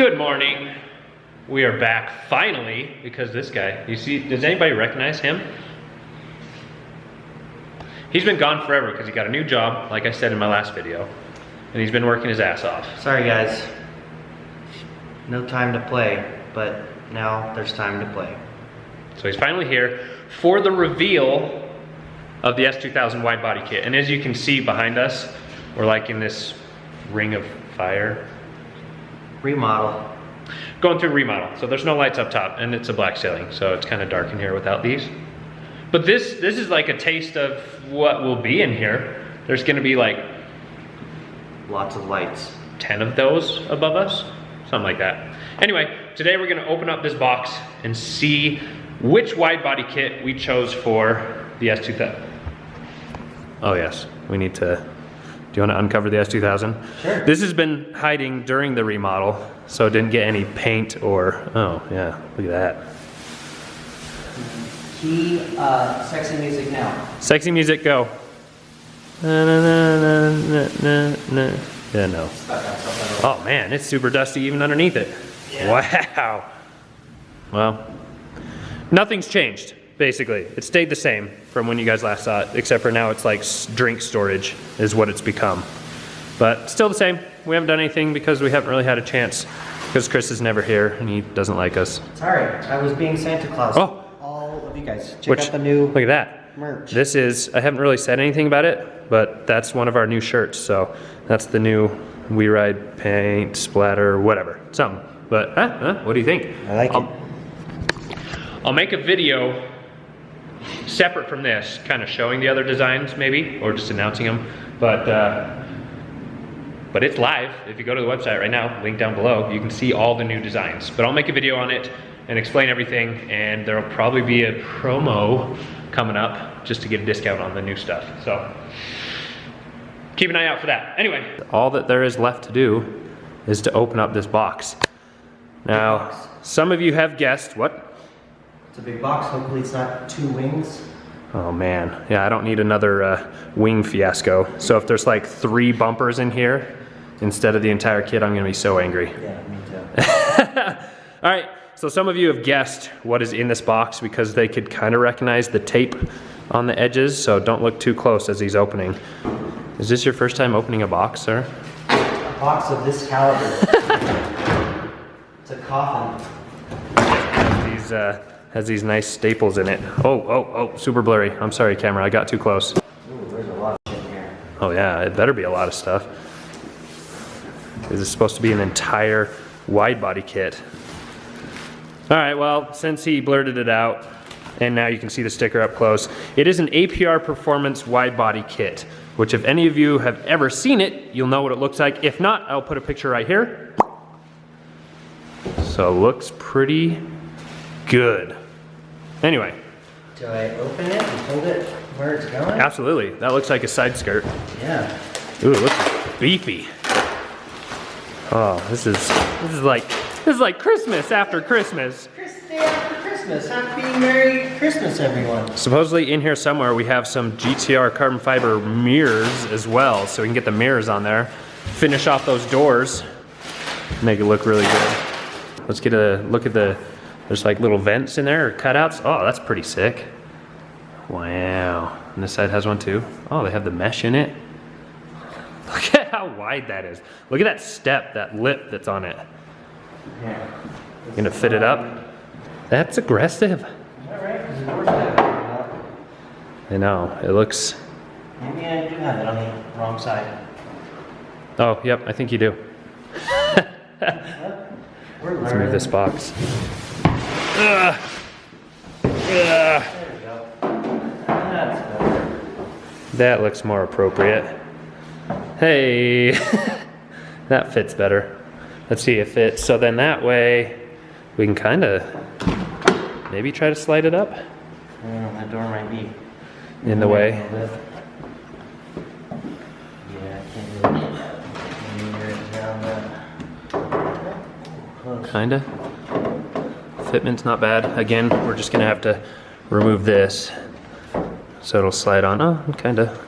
Good morning. We are back finally because this guy, you see, does anybody recognize him? He's been gone forever because he got a new job, like I said in my last video, and he's been working his ass off. Sorry guys, no time to play, but now there's time to play. So he's finally here for the reveal of the S2000 wide body kit. And as you can see behind us, we're like in this ring of fire. Remodel. Going through remodel. So there's no lights up top and it's a black ceiling. So it's kind of dark in here without these. But this is like a taste of what will be in here. There's gonna be like lots of lights. 10 of those above us, something like that. Anyway, today we're gonna open up this box and see which wide body kit we chose for the S2000. Oh yes, we need to, do you wanna uncover the S2000? Sure. This has been hiding during the remodel, so it didn't get any paint or, oh yeah, look at that. Key, sexy music now. Sexy music, go. Na, na, na, na, na, na. Yeah, no. Oh man, it's super dusty even underneath it. Yeah. Wow. Well, nothing's changed, basically. It stayed the same from when you guys last saw it, except for now it's like drink storage is what it's become. But still the same. We haven't done anything because we haven't really had a chance, because Chris is never here and he doesn't like us. Sorry, I was being Santa Claus. Oh. All of you guys, check out the new look at that. Merch. This is, I haven't really said anything about it, but that's one of our new shirts. So that's the new We Ride paint, splatter, whatever, something. But, what do you think? I like it. I'll make a video separate from this, kind of showing the other designs maybe, or just announcing them. But it's live. If you go to the website right now, link down below, you can see all the new designs. But I'll make a video on it and explain everything, and there'll probably be a promo coming up just to get a discount on the new stuff. So keep an eye out for that. Anyway, all that there is left to do is to open up this box. Now, some of you have guessed, what? It's a big box, hopefully it's not 2 wings. Oh man, yeah, I don't need another wing fiasco. So if there's like 3 bumpers in here instead of the entire kit, I'm gonna be so angry. Yeah, me too. All right, so some of you have guessed what is in this box because they could kind of recognize the tape on the edges, so don't look too close as he's opening. Is this your first time opening a box, sir? A box of this caliber. It's a coffin. Has these nice staples in it. Oh, super blurry. I'm sorry, camera, I got too close. Ooh, there's a lot of shit in here. Oh yeah, it better be a lot of stuff. This is supposed to be an entire wide body kit. All right, well, since he blurted it out, and now you can see the sticker up close, it is an APR Performance wide body kit, which if any of you have ever seen it, you'll know what it looks like. If not, I'll put a picture right here. So it looks pretty good. Anyway. Do I open it and hold it where it's going? Absolutely, that looks like a side skirt. Yeah. Ooh, it looks beefy. Oh, this is like Christmas after Christmas. Day after Christmas. Happy Merry Christmas, everyone. Supposedly in here somewhere we have some GTR carbon fiber mirrors as well, so we can get the mirrors on there, finish off those doors, make it look really good. Let's get a look at there's like little vents in there, or cutouts. Oh, that's pretty sick. Wow. And this side has one too. Oh, they have the mesh in it. Look at how wide that is. Look at that step, that lip that's on it. Yeah. You gonna fit it up? That's aggressive. Is that right? Because the door's back. I know, it looks... Maybe I do have it on the wrong side. Oh, yep, I think you do. Let's move this box. There we go. That's better. That looks more appropriate. Hey, that fits better. Let's see if it, so then that way we can kind of maybe try to slide it up. That door might be in the way. Yeah, I can't really get it down that. Kinda. Fitment's not bad. Again, we're just gonna have to remove this so it'll slide on. Oh, kinda.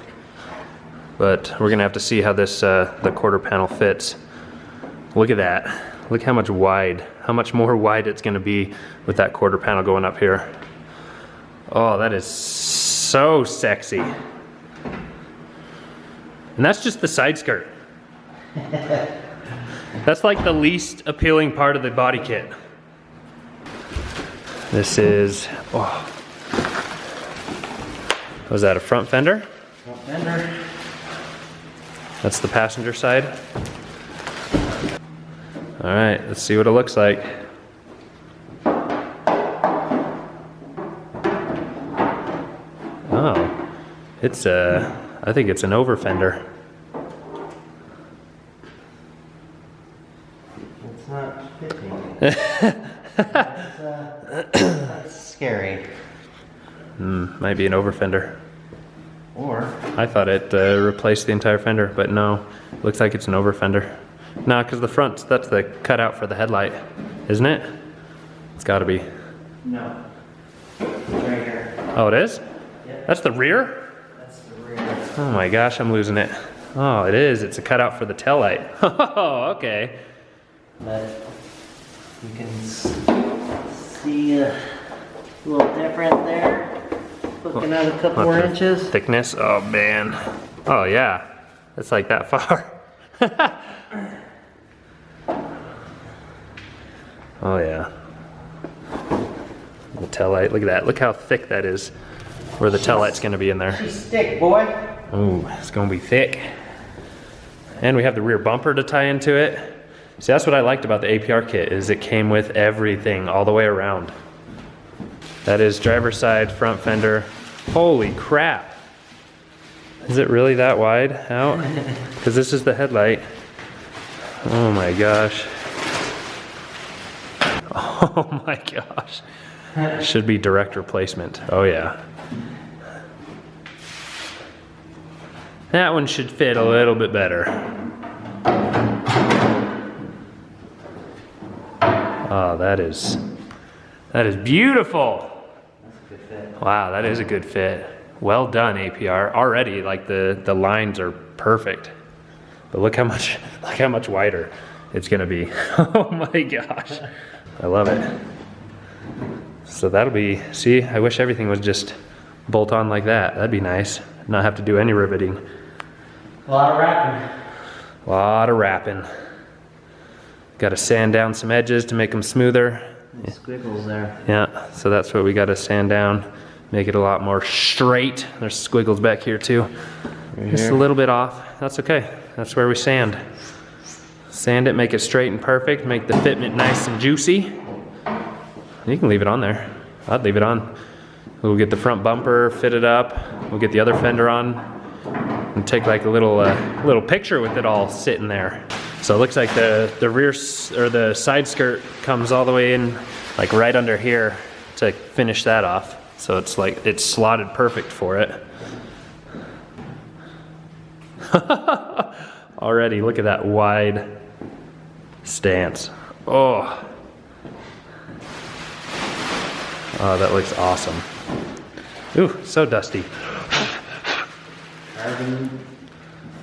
But we're gonna have to see how this the quarter panel fits. Look at that. Look how much more wide it's gonna be with that quarter panel going up here. Oh, that is so sexy. And that's just the side skirt. That's like the least appealing part of the body kit. This is, oh. Was that a front fender? Front fender. That's the passenger side. All right, let's see what it looks like. Oh, it's I think it's an over fender. It's not fitting. That's scary. Might be an over fender. Or I thought it replaced the entire fender, but no, looks like it's an over fender. No, because the front, that's the cutout for the headlight, isn't it? It's gotta be. no. It's right here. Oh, it is? Yep. That's the rear? That's the rear. Oh my gosh, I'm losing it. Oh, it is. It's a cutout for the taillight. Oh, okay. But you can see a little different there. Looking at a couple more inches. Thickness? Oh man. Oh yeah. It's like that far. Oh yeah. The taillight, look at that. Look how thick that is. Where the taillight's gonna be in there. She's thick, boy. Ooh, it's gonna be thick. And we have the rear bumper to tie into it. See, that's what I liked about the APR kit, is it came with everything all the way around. That is driver's side, front fender. Holy crap. Is it really that wide out? Because this is the headlight. Oh my gosh. Oh my gosh. Should be direct replacement. Oh yeah. That one should fit a little bit better. Oh, that is beautiful. That's a good fit. Wow, that is a good fit. Well done, APR. Already, like the lines are perfect. But look how much wider it's gonna be. Oh my gosh. I love it. So that'll be, see, I wish everything was just bolt on like that. That'd be nice. Not have to do any riveting. A lot of wrapping. A lot of wrapping. Got to sand down some edges to make them smoother. Squiggles there. Yeah, so that's what we got to sand down, make it a lot more straight. There's squiggles back here too. Just a little bit off. That's okay. That's where we sand. Sand it, make it straight and perfect, make the fitment nice and juicy. You can leave it on there. I'd leave it on. We'll get the front bumper fitted up. We'll get the other fender on and take like a little picture with it all sitting there. So it looks like the rear or the side skirt comes all the way in, like right under here to finish that off. So it's like it's slotted perfect for it. Already, look at that wide stance. Oh. Oh, that looks awesome. Ooh, so dusty. Carbon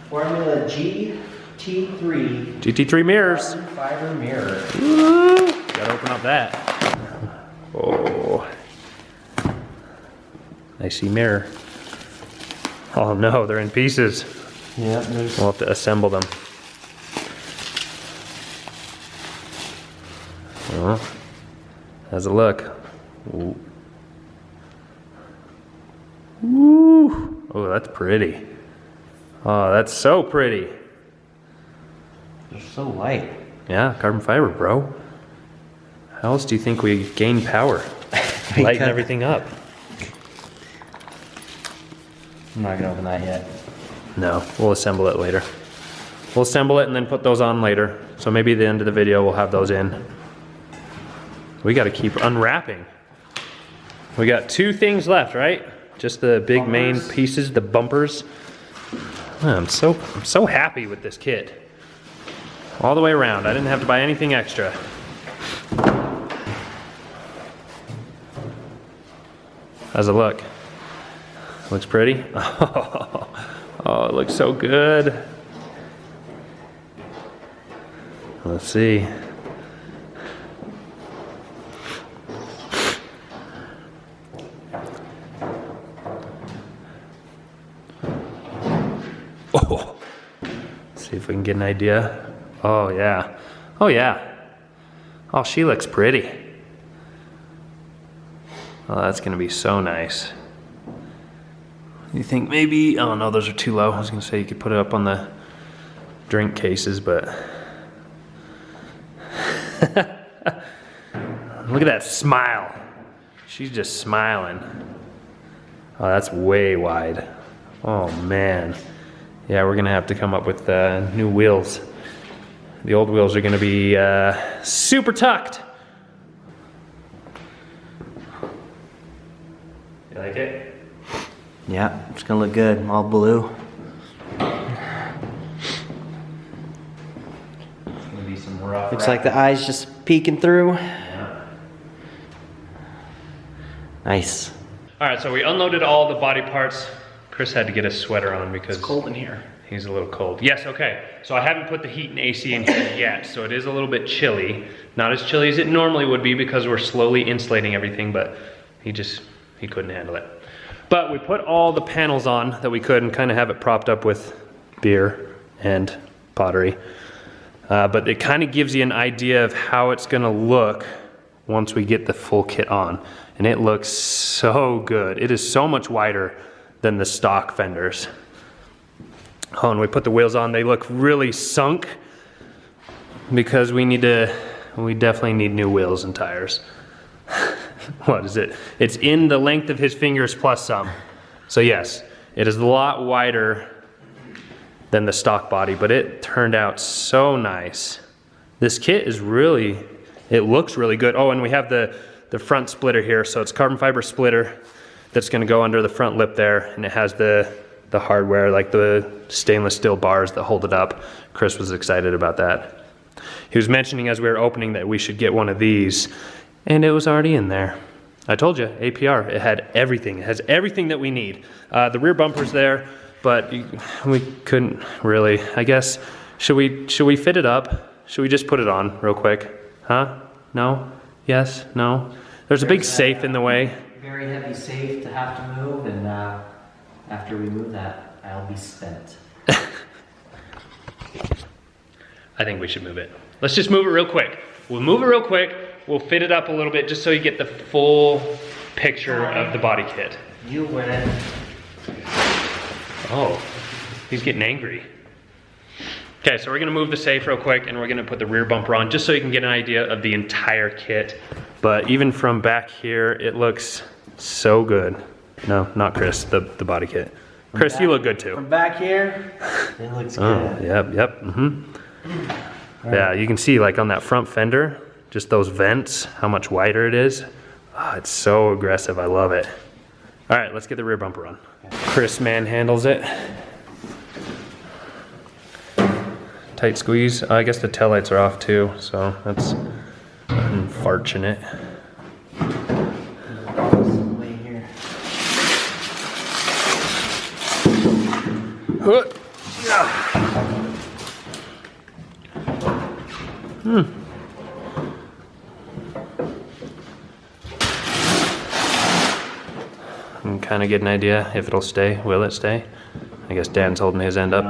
Formula GT3. GT3 mirrors. Carbon fiber mirror. Ooh, gotta open up that. Oh. I see mirror. Oh no, they're in pieces. Yeah, there's. We'll have to assemble them. Oh, how's it look? Ooh. Ooh. Oh, that's pretty. Oh, that's so pretty. They're so light. Yeah, carbon fiber, bro. How else do you think we gain power? Lighten everything up. I'm not gonna open that yet. No, we'll assemble it later. We'll assemble it and then put those on later. So maybe at the end of the video we'll have those in. We gotta keep unwrapping. We got 2 things left, right? Just the big main pieces, the bumpers. Man, I'm so happy with this kit. All the way around. I didn't have to buy anything extra. How's it look? Looks pretty? Oh, it looks so good. Let's see. we can get an idea. Oh yeah. Oh yeah. Oh, she looks pretty. Oh, that's gonna be so nice. You think maybe, oh no, those are too low. I was gonna say you could put it up on the drink cases, but. Look at that smile. She's just smiling. Oh, that's way wide. Oh man. Yeah, we're gonna have to come up with new wheels. The old wheels are gonna be super tucked. You like it? Yeah, it's gonna look good, all blue. It's gonna be some rough. Looks like the eye's just peeking through. Yeah. Nice. All right, so we unloaded all the body parts. Chris had to get a sweater on because It's cold in here. he's a little cold. Yes, okay. So I haven't put the heat and AC in here yet, so it is a little bit chilly. Not as chilly as it normally would be because we're slowly insulating everything, but he couldn't handle it. But we put all the panels on that we could and kind of have it propped up with beer and pottery. But it kind of gives you an idea of how it's gonna look once we get the full kit on. And it looks so good. It is so much wider than the stock fenders. Oh, and we put the wheels on, they look really sunk because we definitely need new wheels and tires. What is it? It's in the length of his fingers plus some. So yes, it is a lot wider than the stock body, but it turned out so nice. This kit is really, it looks really good. Oh, and we have the front splitter here. So it's carbon fiber splitter that's gonna go under the front lip there, and it has the hardware, like the stainless steel bars that hold it up. Chris was excited about that. He was mentioning as we were opening that we should get one of these, and it was already in there. I told you, APR, it had everything. It has everything that we need. The rear bumper's there, but we couldn't really, I guess, should we fit it up? Should we just put it on real quick? Huh? No? Yes? No? There's a big safe in the way. Very heavy safe to have to move, and after we move that, I'll be spent. I think we should move it. Let's just move it real quick. We'll move it real quick. We'll fit it up a little bit just so you get the full picture of the body kit. You win it. Oh, he's getting angry. Okay, so we're gonna move the safe real quick and we're gonna put the rear bumper on just so you can get an idea of the entire kit. But even from back here, it looks so good. No, not Chris, the body kit. Chris, you look good too. From back here, it looks good. Oh, yep, Yeah, you can see like on that front fender, just those vents, how much wider it is. Oh, it's so aggressive, I love it. All right, let's get the rear bumper on. Chris manhandles it. Tight squeeze. I guess the taillights are off too, so that's farching it. Way here. And kind of get an idea if it'll stay. Will it stay? I guess Dan's holding his end up.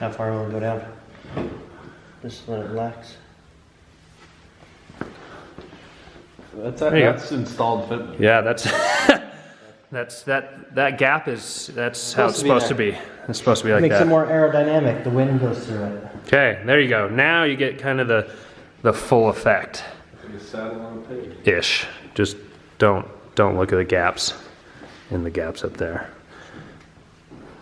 How far will it go down? Just let it relax. That's installed fitment. Yeah, that's that gap is how it's supposed to be. It's supposed to be like Makes it that. more aerodynamic. The wind goes through it. Okay, there you go. Now you get kind of the full effect. Like a saddle on a pig. Ish. Just don't look at the gaps in the gaps up there.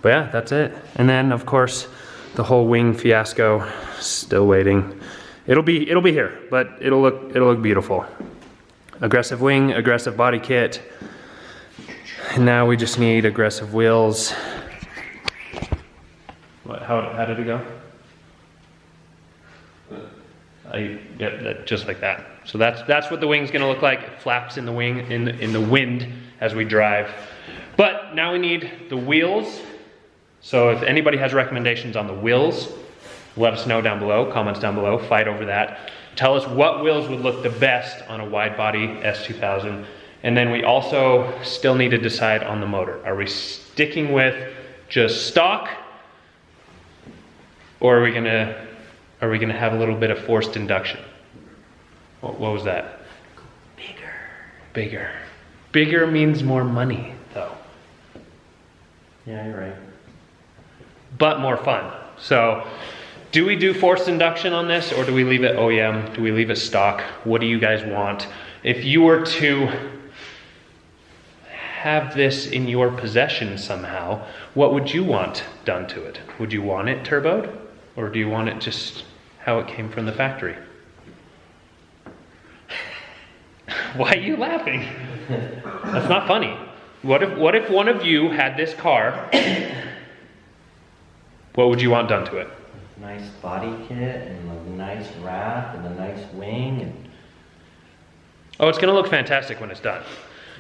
But yeah, that's it. And then of course the whole wing fiasco, still waiting. It'll be here, but it'll look beautiful. Aggressive wing, aggressive body kit. And now we just need aggressive wheels. What? How did it go? Just like that. So that's what the wing's gonna look like. It flaps in the wing in the wind as we drive. But now we need the wheels. So if anybody has recommendations on the wheels, let us know down below, comments down below, fight over that. Tell us what wheels would look the best on a wide body S2000. And then we also still need to decide on the motor. Are we sticking with just stock? Or are we gonna have a little bit of forced induction? What was that? Bigger. Bigger. Bigger means more money, though. Yeah, you're right. But more fun. So, do we do forced induction on this, or do we leave it OEM? Do we leave it stock? What do you guys want? If you were to have this in your possession somehow, what would you want done to it? Would you want it turboed, or do you want it just how it came from the factory? Why are you laughing? That's not funny. What if one of you had this car? What would you want done to it? Nice body kit and a nice wrap and a nice wing and Oh, it's gonna look fantastic when it's done.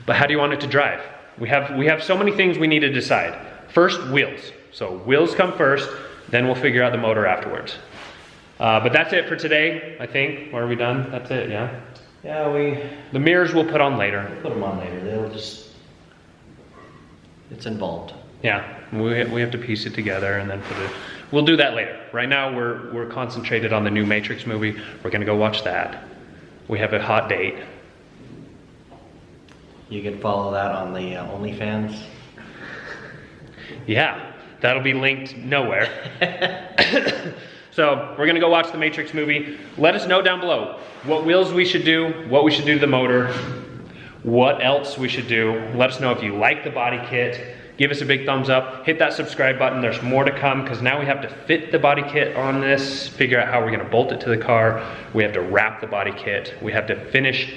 But how do you want it to drive? We have so many things we need to decide. First, wheels. So wheels come first, then we'll figure out the motor afterwards. But that's it for today, I think. Are we done? That's it, yeah? yeah, The mirrors we'll put on later. we'll put them on later. They'll just, it's involved. Yeah, we have to piece it together and then put it. We'll do that later. Right now we're concentrated on the new Matrix movie. We're gonna go watch that. We have a hot date. You can follow that on the OnlyFans. Yeah, that'll be linked nowhere. So we're gonna go watch the Matrix movie. Let us know down below what wheels we should do, what we should do to the motor, what else we should do. Let us know if you like the body kit. Give us a big thumbs up. Hit that subscribe button. There's more to come because now we have to fit the body kit on this, figure out how we're gonna bolt it to the car. We have to wrap the body kit. We have to finish.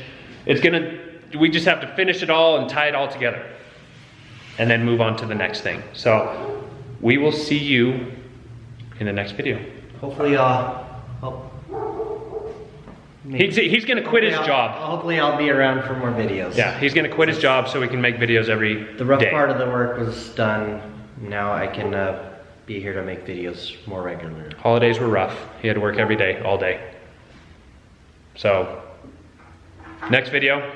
We just have to finish it all and tie it all together and then move on to the next thing. So we will see you in the next video. Hopefully, He's gonna quit his job. Hopefully I'll be around for more videos. Yeah, he's gonna quit his job so we can make videos every The rough day. part of the work was done. Now I can be here to make videos more regularly. Holidays were rough. He had to work every day, all day. So, next video,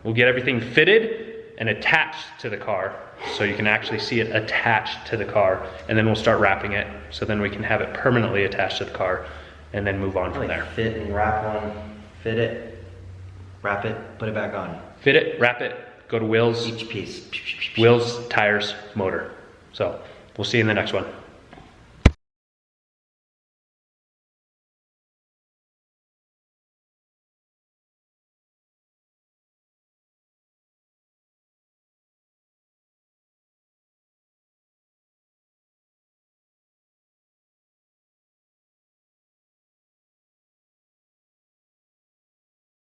we'll get everything fitted and attached to the car so you can actually see it attached to the car, and then we'll start wrapping it so then we can have it permanently attached to the car and then move on from there. Fit and wrap one, fit it, wrap it, put it back on. Fit it, wrap it, go to wheels, Each piece. wheels, tires, motor. So, we'll see you in the next one.